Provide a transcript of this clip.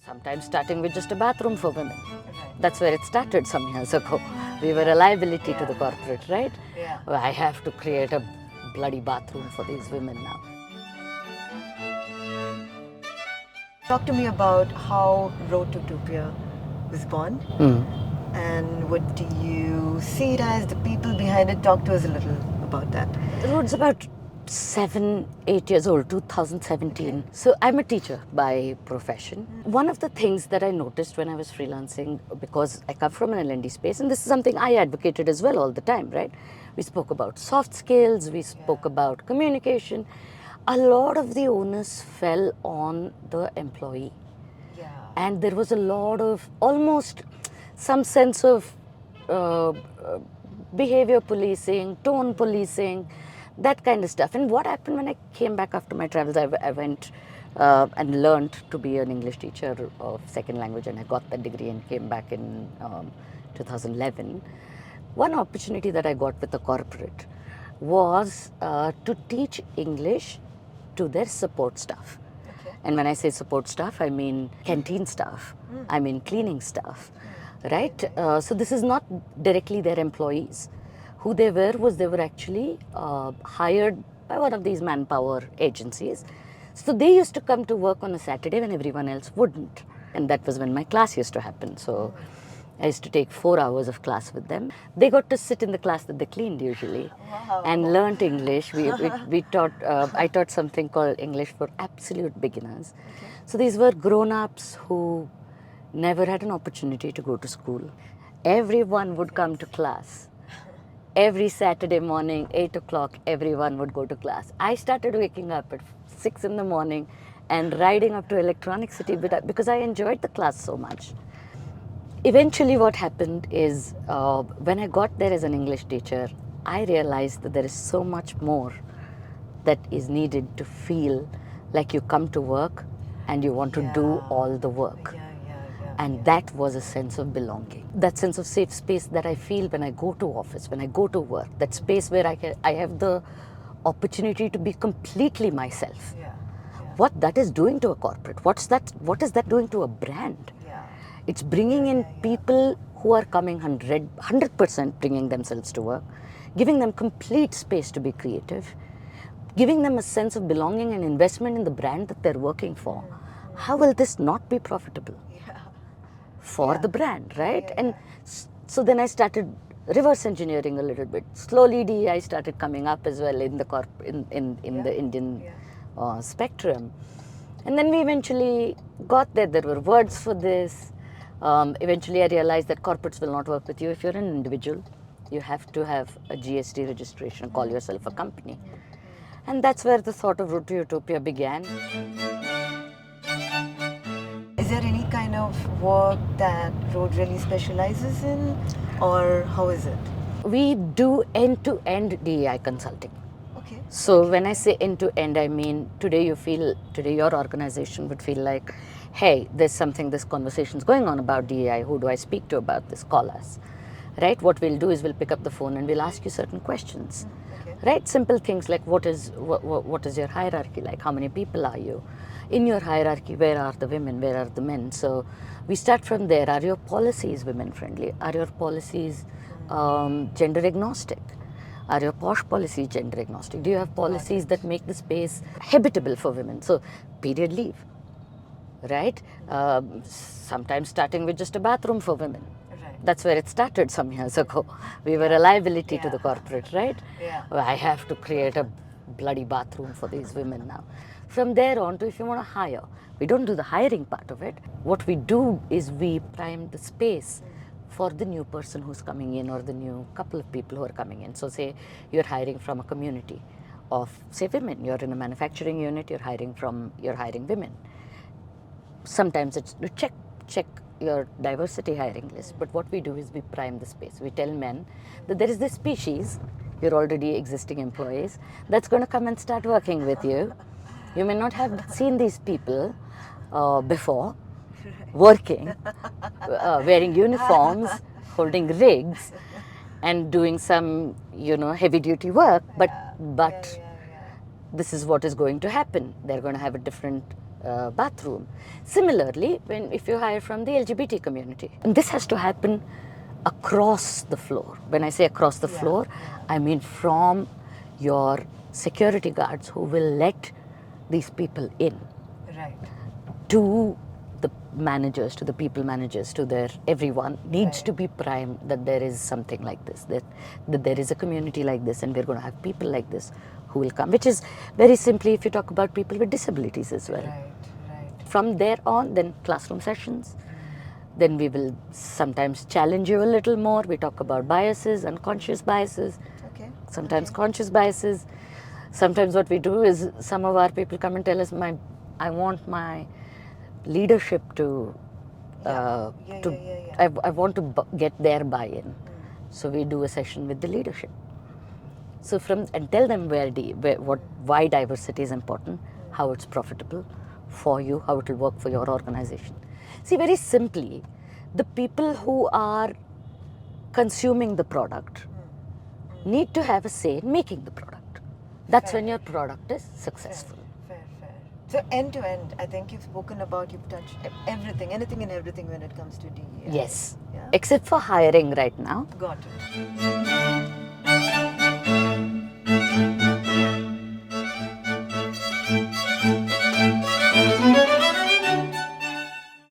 sometimes starting with just a bathroom for women. That's where it started some years ago. We were a liability to the corporate, right? Well, I have to create a bloody bathroom for these women now. Talk to me about how Road to Utopia was born and what do you see it as, the people behind it? Talk to us a little about that. The road's about 7, 8 years old, 2017. So I'm a teacher by profession. One of the things that I noticed when I was freelancing, because I come from an L&D space, and this is something I advocated as well all the time, right? We spoke about soft skills, we spoke about communication. A lot of the onus fell on the employee. And there was a lot of almost some sense of behavior policing, tone policing, that kind of stuff. And what happened when I came back after my travels, I went and learned to be an English teacher of second language, and I got that degree and came back in 2011. One opportunity that I got with the corporate was to teach English to their support staff. And when I say support staff, I mean canteen staff, I mean cleaning staff, right? So this is not directly their employees. Who they were actually hired by one of these manpower agencies. So they used to come to work on a Saturday when everyone else wouldn't. And that was when my class used to happen. So I used to take 4 hours of class with them. They got to sit in the class that they cleaned usually and learnt English. We taught, I taught something called English for absolute beginners. So these were grown-ups who never had an opportunity to go to school. Everyone would come to class. Every Saturday morning, 8 o'clock, everyone would go to class. I started waking up at 6 in the morning and riding up to Electronic City because I enjoyed the class so much. Eventually what happened is when I got there as an English teacher, I realized that there is so much more that is needed to feel like you come to work and you want to do all the work. And that was a sense of belonging. That sense of safe space that I feel when I go to office, when I go to work, that space where I have the opportunity to be completely myself. What that is doing to a corporate, what is that doing to a brand? It's bringing in people who are coming 100% bringing themselves to work, giving them complete space to be creative, giving them a sense of belonging and investment in the brand that they're working for. How will this not be profitable? For the brand, right? And so then I started reverse engineering a little bit. Slowly DEI started coming up as well in the the Indian spectrum. And then we eventually got there. There were words for this. Eventually I realized that corporates will not work with you if you're an individual. You have to have a GST registration, call yourself a company. And that's where the thought of Road to Utopia began. Is there any kind of work that Road really specializes in, or how is it? We do end-to-end DEI consulting. Okay. So when I say end-to-end, I mean today your organization would feel like, hey, this conversation's going on about DEI, who do I speak to about this? Call us. Right? What we'll do is we'll pick up the phone and we'll ask you certain questions. Right? Simple things like what is your hierarchy like? How many people are you? In your hierarchy, where are the women? Where are the men? So we start from there. Are your policies women friendly? Are your policies gender agnostic? Are your posh policies gender agnostic? Do you have policies that make the space habitable for women? So period leave, right? Sometimes starting with just a bathroom for women. That's where it started some years ago. We were a liability to the corporate, right? Well, I have to create a bloody bathroom for these women now. From there on to if you want to hire, we don't do the hiring part of it. What we do is we prime the space for the new person who's coming in or the new couple of people who are coming in. So say you're hiring from a community of, say, women. You're in a manufacturing unit, you're hiring women. Sometimes it's to check your diversity hiring list, but what we do is we prime the space. We tell men that there is this species, your already existing employees, that's going to come and start working with you. You may not have seen these people before, working, wearing uniforms, holding rigs, and doing some, heavy duty work, but this is what is going to happen. They're going to have a different bathroom. Similarly, if you hire from the LGBT community, and this has to happen across the floor. When I say across the floor, I mean from your security guards who will let these people in, Right. to the managers, to the people managers, to their everyone needs to be primed that there is something like this, that there is a community like this, and we're going to have people like this who will come, which is very simply if you talk about people with disabilities as well. Right. Right. From there on, then classroom sessions. Then we will sometimes challenge you a little more. We talk about biases, unconscious biases, Okay. sometimes conscious biases. Sometimes what we do is some of our people come and tell us, I want my leadership to, I want to get their buy-in. So we do a session with the leadership. So and tell them why diversity is important, how it's profitable for you, how it will work for your organization. See, very simply, the people who are consuming the product need to have a say in making the product. That's when your product is successful. Fair. So end to end, I think you've spoken about, you've touched everything, anything and everything when it comes to DEI. Yes, Yeah? except for hiring right now. Got it.